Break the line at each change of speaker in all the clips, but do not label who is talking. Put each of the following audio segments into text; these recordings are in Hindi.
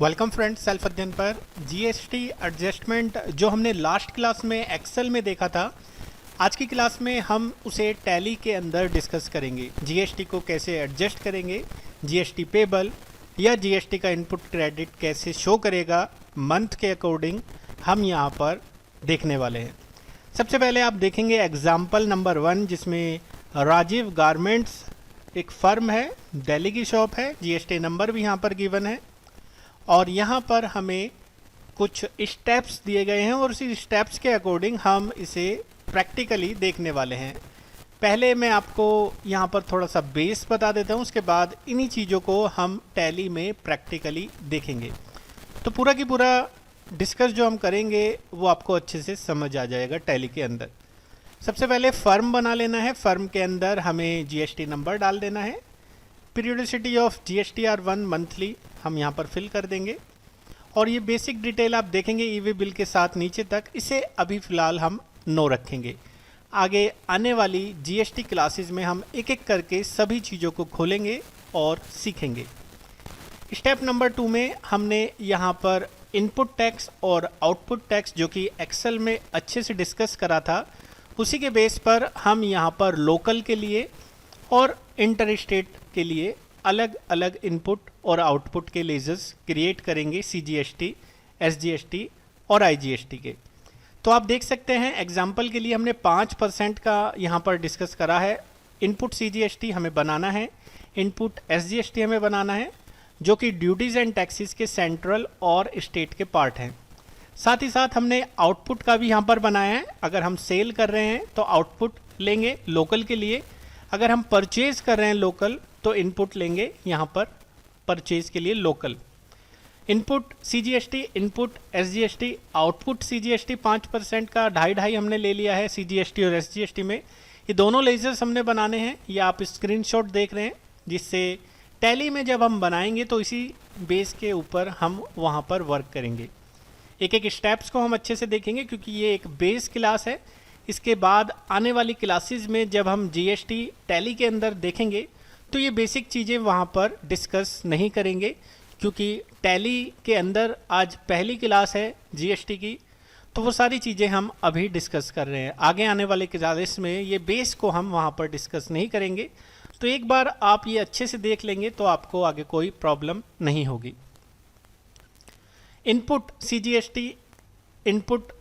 वेलकम फ्रेंड्स, सेल्फ अध्ययन पर जीएसटी एडजस्टमेंट जो हमने लास्ट क्लास में एक्सेल में देखा था, आज की क्लास में हम उसे टैली के अंदर डिस्कस करेंगे। जीएसटी को कैसे एडजस्ट करेंगे, जीएसटी पेबल या जीएसटी का इनपुट क्रेडिट कैसे शो करेगा मंथ के अकॉर्डिंग, हम यहाँ पर देखने वाले हैं। सबसे पहले आप देखेंगे एग्जाम्पल नंबर 1, जिसमें राजीव गारमेंट्स एक फर्म है, दिल्ली की शॉप है, जीएसटी नंबर भी यहाँ पर गिवन है और यहाँ पर हमें कुछ स्टेप्स दिए गए हैं और उसी स्टेप्स के अकॉर्डिंग हम इसे प्रैक्टिकली देखने वाले हैं। पहले मैं आपको यहाँ पर थोड़ा सा बेस बता देता हूँ, उसके बाद इन्हीं चीज़ों को हम टैली में प्रैक्टिकली देखेंगे। तो पूरा की पूरा डिस्कस जो हम करेंगे वो आपको अच्छे से समझ आ जाएगा टैली के अंदर। सबसे पहले फर्म बना लेना है। फर्म के अंदर हमें जीएसटी नंबर डाल देना है। पीरियोडिसिटी ऑफ जीएसटीआर 1 मंथली हम यहाँ पर फिल कर देंगे और ये बेसिक डिटेल आप देखेंगे ईवी बिल के साथ नीचे तक। इसे अभी फ़िलहाल हम नो रखेंगे। आगे आने वाली जीएसटी क्लासेस में हम एक एक करके सभी चीज़ों को खोलेंगे और सीखेंगे। स्टेप नंबर 2 में हमने यहाँ पर इनपुट टैक्स और आउटपुट टैक्स जो कि एक्सेल में अच्छे से डिस्कस करा था, उसी के बेस पर हम यहाँ पर लोकल के लिए और इंटर स्टेट के लिए अलग अलग इनपुट और आउटपुट के लेजर्स क्रिएट करेंगे, सीजीएसटी, एसजीएसटी और आईजीएसटी के। तो आप देख सकते हैं एग्जाम्पल के लिए हमने 5% का यहाँ पर डिस्कस करा है। इनपुट सीजीएसटी हमें बनाना है, इनपुट एसजीएसटी हमें बनाना है, जो कि ड्यूटीज़ एंड टैक्सेस के सेंट्रल और स्टेट के पार्ट हैं। साथ ही साथ हमने आउटपुट का भी यहाँ पर बनाया है। अगर हम सेल कर रहे हैं तो आउटपुट लेंगे लोकल के लिए, अगर हम परचेज कर रहे हैं लोकल तो इनपुट लेंगे यहाँ पर परचेज के लिए local. Input CGST, input SGST, output CGST 5% का 2.5 हमने ले लिया है सीजीएसटी और एसजीएसटी में। ये दोनों लेजर्स हमने बनाने हैं, ये आप स्क्रीनशॉट देख रहे हैं, जिससे टैली में जब हम बनाएंगे तो इसी बेस के ऊपर हम वहाँ पर वर्क करेंगे। एक एक स्टेप्स को हम अच्छे से देखेंगे क्योंकि ये एक बेस क्लास है। इसके बाद आने वाली क्लासेस में जब हम जीएसटी टैली के अंदर देखेंगे तो ये बेसिक चीज़ें वहाँ पर डिस्कस नहीं करेंगे, क्योंकि टैली के अंदर आज पहली क्लास है जीएसटी की, तो वो सारी चीज़ें हम अभी डिस्कस कर रहे हैं। आगे आने वाले क्लासेस में ये बेस को हम वहाँ पर डिस्कस नहीं करेंगे। तो एक बार आप ये अच्छे से देख लेंगे तो आपको आगे कोई प्रॉब्लम नहीं होगी। इनपुट सीजीएसटी, इनपुट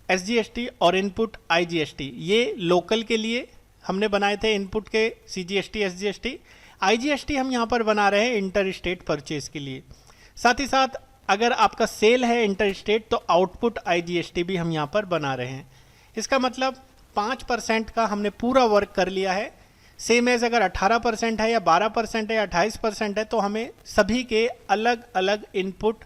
एसजीएसटी और इनपुट आईजीएसटी ये लोकल के लिए हमने बनाए थे। इनपुट के सीजीएसटी, एसजीएसटी, आईजीएसटी हम यहाँ पर बना रहे हैं इंटर स्टेट परचेज के लिए। साथ ही साथ अगर आपका सेल है इंटर स्टेट तो आउटपुट आईजीएसटी भी हम यहाँ पर बना रहे हैं। इसका मतलब 5% का हमने पूरा वर्क कर लिया है। सेम एज अगर 18% है या 12% है या 28% है तो हमें सभी के अलग अलग input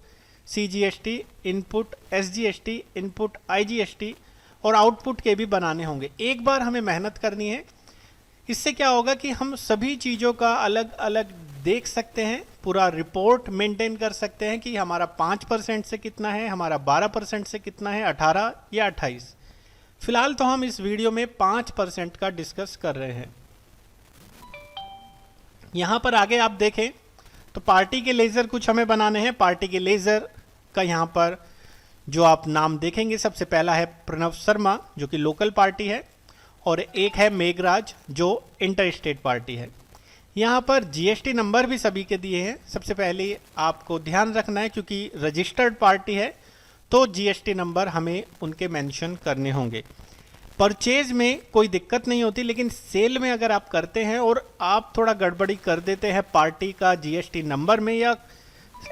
CGST, input SGST, input IGST और आउटपुट के भी बनाने होंगे। एक बार हमें मेहनत करनी है। इससे क्या होगा कि हम सभी चीज़ों का अलग अलग देख सकते हैं, पूरा रिपोर्ट मेंटेन कर सकते हैं कि हमारा 5% से कितना है, हमारा 12% से कितना है, 18 या 28। फिलहाल तो हम इस वीडियो में 5% का डिस्कस कर रहे हैं। यहाँ पर आगे आप देखें तो पार्टी के लेज़र कुछ हमें बनाने हैं। पार्टी के लेज़र का यहाँ पर जो आप नाम देखेंगे, सबसे पहला है प्रणव शर्मा जो कि लोकल पार्टी है और एक है मेघराज जो इंटर स्टेट पार्टी है। यहाँ पर जीएसटी नंबर भी सभी के दिए हैं। सबसे पहले आपको ध्यान रखना है क्योंकि रजिस्टर्ड पार्टी है तो जीएसटी नंबर हमें उनके मेंशन करने होंगे। परचेज में कोई दिक्कत नहीं होती, लेकिन सेल में अगर आप करते हैं और आप थोड़ा गड़बड़ी कर देते हैं पार्टी का जीएसटी नंबर में या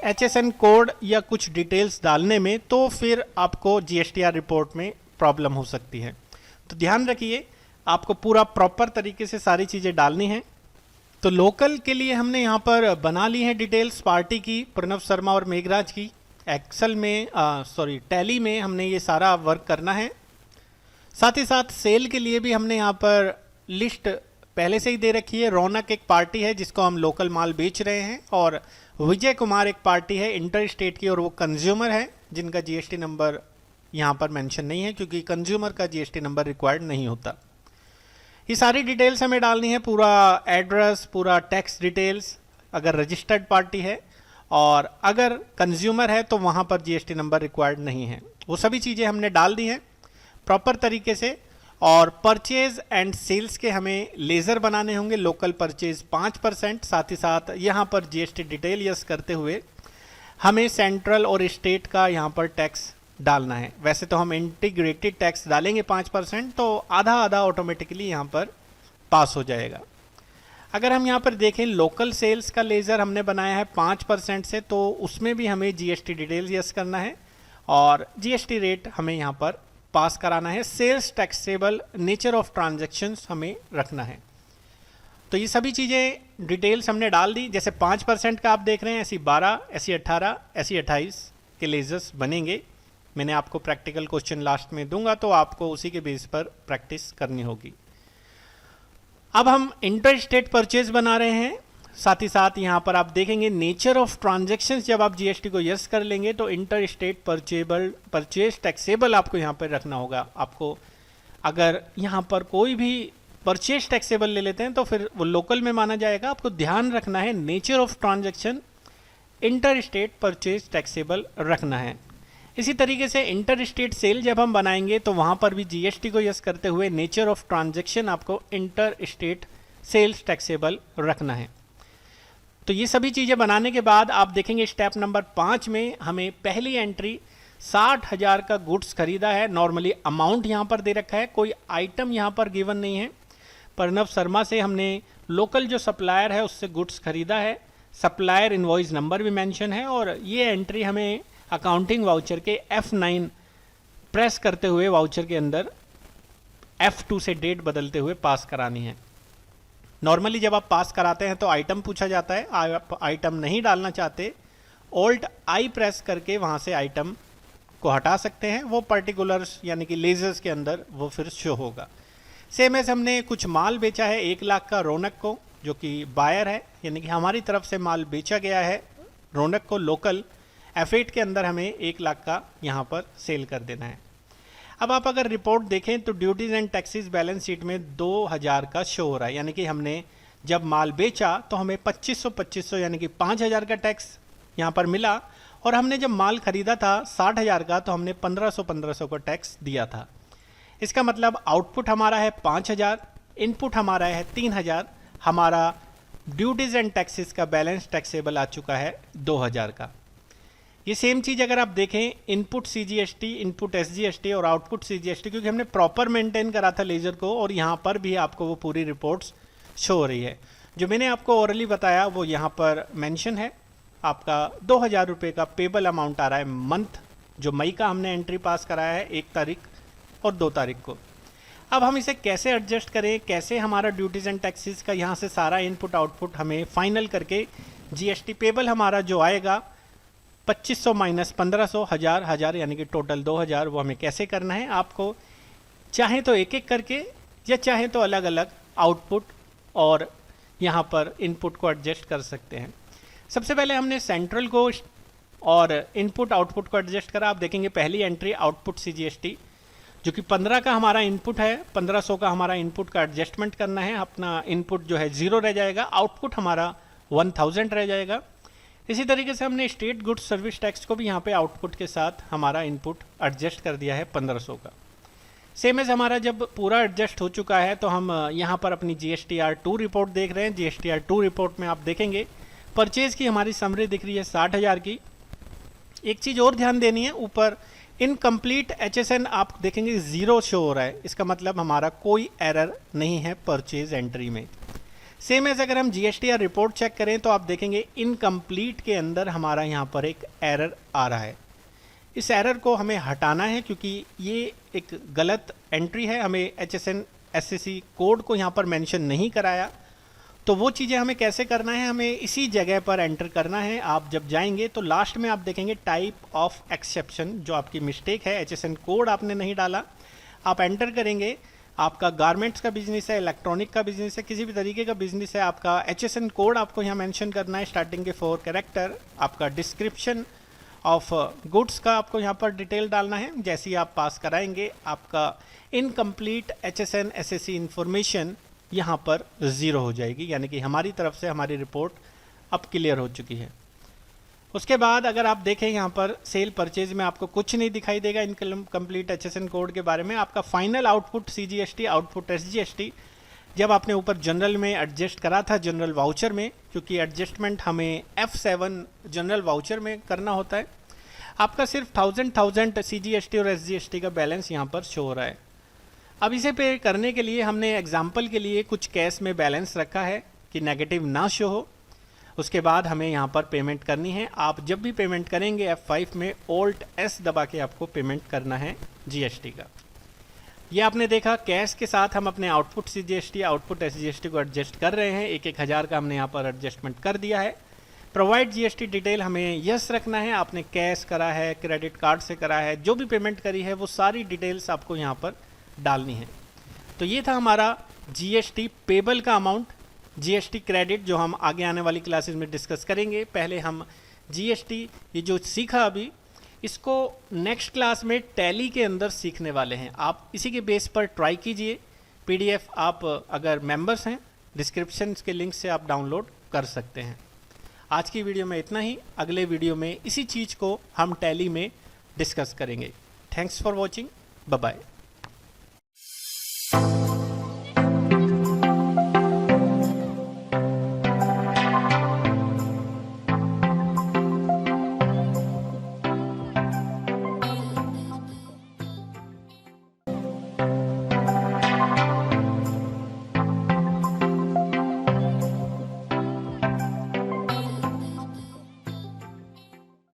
HSN कोड या कुछ डिटेल्स डालने में, तो फिर आपको जीएसटीआर रिपोर्ट में प्रॉब्लम हो सकती है। तो ध्यान रखिए, आपको पूरा प्रॉपर तरीके से सारी चीज़ें डालनी हैं। तो लोकल के लिए हमने यहाँ पर बना ली है डिटेल्स पार्टी की, प्रणव शर्मा और मेघराज की। एक्सेल में टैली में हमने ये सारा वर्क करना है। साथ ही साथ सेल के लिए भी हमने यहाँ पर लिस्ट पहले से ही दे रखी है। रौनक एक पार्टी है जिसको हम लोकल माल बेच रहे हैं और विजय कुमार एक पार्टी है इंटर स्टेट की और वो कंज्यूमर है जिनका जीएसटी नंबर यहाँ पर मेंशन नहीं है क्योंकि कंज्यूमर का जीएसटी नंबर रिक्वायर्ड नहीं होता। ये सारी डिटेल्स हमें डालनी है, पूरा एड्रेस, पूरा टैक्स डिटेल्स अगर रजिस्टर्ड पार्टी है, और अगर कंज्यूमर है तो वहाँ पर जीएसटी नंबर रिक्वायर्ड नहीं है। वो सभी चीज़ें हमने डाल दी हैं प्रॉपर तरीके से। और परचेज एंड सेल्स के हमें लेज़र बनाने होंगे। लोकल परचेज 5%, साथ ही साथ यहाँ पर जीएसटी डिटेल यस करते हुए हमें सेंट्रल और स्टेट का यहाँ पर टैक्स डालना है। वैसे तो हम इंटीग्रेटेड टैक्स डालेंगे 5%, तो आधा आधा ऑटोमेटिकली यहाँ पर पास हो जाएगा। अगर हम यहाँ पर देखें लोकल सेल्स का लेज़र हमने बनाया है 5% से, तो उसमें भी हमें जीएसटी डिटेल यस करना है और जीएसटी रेट हमें यहाँ पर पास कराना है। Sales taxable nature of transactions हमें रखना है। तो ये सभी चीज़ें डिटेल्स हमने डाल दी। जैसे 5% का आप देख रहे हैं, ऐसी 12, ऐसी 18, ऐसी 28 के लेजर्स बनेंगे। मैंने आपको प्रैक्टिकल क्वेश्चन लास्ट में दूंगा, तो आपको उसी के बेस पर प्रैक्टिस करनी होगी। अब हम इंटर स्टेट परचेज बना रहे हैं। साथ ही साथ यहाँ पर आप देखेंगे नेचर ऑफ ट्रांजैक्शंस, जब आप जीएसटी को यस कर लेंगे तो इंटर स्टेट परचेज टैक्सेबल आपको यहाँ पर रखना होगा। आपको अगर यहाँ पर कोई भी परचेज टैक्सेबल ले लेते हैं तो फिर वो लोकल में माना जाएगा। आपको ध्यान रखना है nature of transaction inter state purchase taxable रखना है। इसी तरीके से इंटर स्टेट सेल जब हम बनाएंगे तो वहाँ पर भी जीएसटी को यस करते हुए नेचर ऑफ ट्रांजैक्शन आपको इंटर स्टेट सेल्स टैक्सेबल रखना है। तो ये सभी चीज़ें बनाने के बाद आप देखेंगे स्टेप नंबर 5 में हमें पहली एंट्री 60,000 का गुड्स खरीदा है। नॉर्मली अमाउंट यहाँ पर दे रखा है, कोई आइटम यहाँ पर गिवन नहीं है। प्रणव शर्मा से हमने लोकल जो सप्लायर है उससे गुड्स खरीदा है। सप्लायर इनवॉइस नंबर भी मेंशन है और ये एंट्री हमें अकाउंटिंग वाउचर के F9 प्रेस करते हुए वाउचर के अंदर F2 से डेट बदलते हुए पास करानी है। नॉर्मली जब आप पास कराते हैं तो आइटम पूछा जाता है। आप आइटम नहीं डालना चाहते, Alt I प्रेस करके वहाँ से आइटम को हटा सकते हैं। वो पर्टिकुलर्स यानी कि लेजर्स के अंदर वो फिर शो होगा। सेम एज हमने कुछ माल बेचा है 1 लाख का रौनक को, जो कि बायर है, यानी कि हमारी तरफ से माल बेचा गया है रौनक को लोकल F8 के अंदर हमें 1 लाख का यहाँ पर सेल कर देना है। अब आप अगर रिपोर्ट देखें तो duties and taxes balance sheet में 2000 का शो हो रहा है, यानी कि हमने जब माल बेचा तो हमें 2500 यानी कि 5000 का टैक्स यहाँ पर मिला। और हमने जब माल खरीदा था 60,000 का तो हमने 1500 का टैक्स दिया था। इसका मतलब आउटपुट हमारा है 5000, इनपुट हमारा है 3000, हमारा ड्यूटीज एंड टैक्सेस का बैलेंस टैक्सेबल आ चुका है 2000 का। ये सेम चीज़ अगर आप देखें इनपुट सीजीएसटी, इनपुट एसजीएसटी और आउटपुट सीजीएसटी, क्योंकि हमने प्रॉपर मेंटेन करा था लेजर को और यहाँ पर भी आपको वो पूरी रिपोर्ट्स शो हो रही है। जो मैंने आपको ओरली बताया वो यहाँ पर मेंशन है। आपका 2000 रुपये का पेबल अमाउंट आ रहा है मंथ, जो मई का हमने एंट्री पास कराया है 1 तारीख और 2 तारीख को। अब हम इसे कैसे एडजस्ट करें, कैसे हमारा ड्यूटीज एंड टैक्सेस का यहाँ से सारा इनपुट आउटपुट हमें फाइनल करके जीएसटी पेबल हमारा जो आएगा 2500 माइनस 1500, 1000 यानी कि टोटल 2000, वो हमें कैसे करना है। आपको चाहे तो एक एक करके या चाहे तो अलग अलग आउटपुट और यहाँ पर इनपुट को एडजस्ट कर सकते हैं। सबसे पहले हमने सेंट्रल को और इनपुट आउटपुट को एडजस्ट करा। आप देखेंगे पहली एंट्री आउटपुट सीजीएसटी जो कि 15 का हमारा इनपुट है, 1500 का हमारा इनपुट का एडजस्टमेंट करना है। अपना इनपुट जो है 0 रह जाएगा, आउटपुट हमारा 1000 रह जाएगा। इसी तरीके से हमने स्टेट गुड्स सर्विस टैक्स को भी यहाँ पे आउटपुट के साथ हमारा इनपुट एडजस्ट कर दिया है 1500 का। सेम एज हमारा जब पूरा एडजस्ट हो चुका है तो हम यहाँ पर अपनी GSTR2 रिपोर्ट देख रहे हैं। GSTR2 रिपोर्ट में आप देखेंगे परचेज की हमारी समरी दिख रही है 60,000 की। एक चीज़ और ध्यान देनी है, ऊपर इनकम्प्लीट HSN आप देखेंगे 0 शो हो रहा है। इसका मतलब हमारा कोई एरर नहीं है परचेज एंट्री में। सेम एज अगर हम GSTR रिपोर्ट चेक करें तो आप देखेंगे इनकम्प्लीट के अंदर हमारा यहाँ पर एक एरर आ रहा है। इस एरर को हमें हटाना है क्योंकि ये एक गलत एंट्री है। हमें HSN SCC कोड को यहाँ पर मेंशन नहीं कराया, तो वो चीज़ें हमें कैसे करना है, हमें इसी जगह पर एंटर करना है। आप जब जाएंगे तो लास्ट में आप देखेंगे टाइप ऑफ एक्सेप्शन, जो आपकी मिस्टेक है, HSN कोड आपने नहीं डाला, आप एंटर करेंगे। आपका गारमेंट्स का बिजनेस है, इलेक्ट्रॉनिक का बिजनेस है, किसी भी तरीके का बिजनेस है, आपका HSN कोड आपको यहाँ मेंशन करना है, स्टार्टिंग के 4 कैरेक्टर। आपका डिस्क्रिप्शन ऑफ गुड्स का आपको यहाँ पर डिटेल डालना है। जैसे ही आप पास कराएंगे आपका इनकम्प्लीट HSN SSC इंफॉर्मेशन यहाँ पर 0 हो जाएगी, यानी कि हमारी तरफ से हमारी रिपोर्ट अब क्लियर हो चुकी है। उसके बाद अगर आप देखें यहाँ पर सेल परचेज में आपको कुछ नहीं दिखाई देगा इनकम्प्लीट HSN कोड के बारे में। आपका final output CGST, output SGST जब आपने ऊपर जनरल में एडजस्ट करा था, जनरल वाउचर में, क्योंकि एडजस्टमेंट हमें F7 जनरल वाउचर में करना होता है, आपका सिर्फ 1000 CGST और SGST का बैलेंस यहाँ पर शो हो रहा है। अब इसे पे करने के लिए हमने एग्जाम्पल के लिए कुछ कैश में बैलेंस रखा है कि नेगेटिव ना शो हो। उसके बाद हमें यहाँ पर पेमेंट करनी है। आप जब भी पेमेंट करेंगे F5 में Alt S दबा के आपको पेमेंट करना है GST का। ये आपने देखा कैश के साथ हम अपने आउटपुट CGST, आउटपुट SGST को एडजस्ट कर रहे हैं। एक 1000 का हमने यहाँ पर एडजस्टमेंट कर दिया है। प्रोवाइड GST डिटेल हमें यस रखना है। आपने कैश करा है, क्रेडिट कार्ड से करा है, जो भी पेमेंट करी है वो सारी डिटेल्स आपको यहाँ पर डालनी है। तो ये था हमारा GST पेबल का अमाउंट, GST क्रेडिट जो हम आगे आने वाली क्लासेस में डिस्कस करेंगे। पहले हम GST ये जो सीखा अभी, इसको नेक्स्ट क्लास में टैली के अंदर सीखने वाले हैं। आप इसी के बेस पर ट्राई कीजिए। PDF आप अगर मेंबर्स हैं डिस्क्रिप्शन के लिंक से आप डाउनलोड कर सकते हैं। आज की वीडियो में इतना ही। अगले वीडियो में इसी चीज़ को हम टैली में डिस्कस करेंगे। Thanks for watching. Bye bye.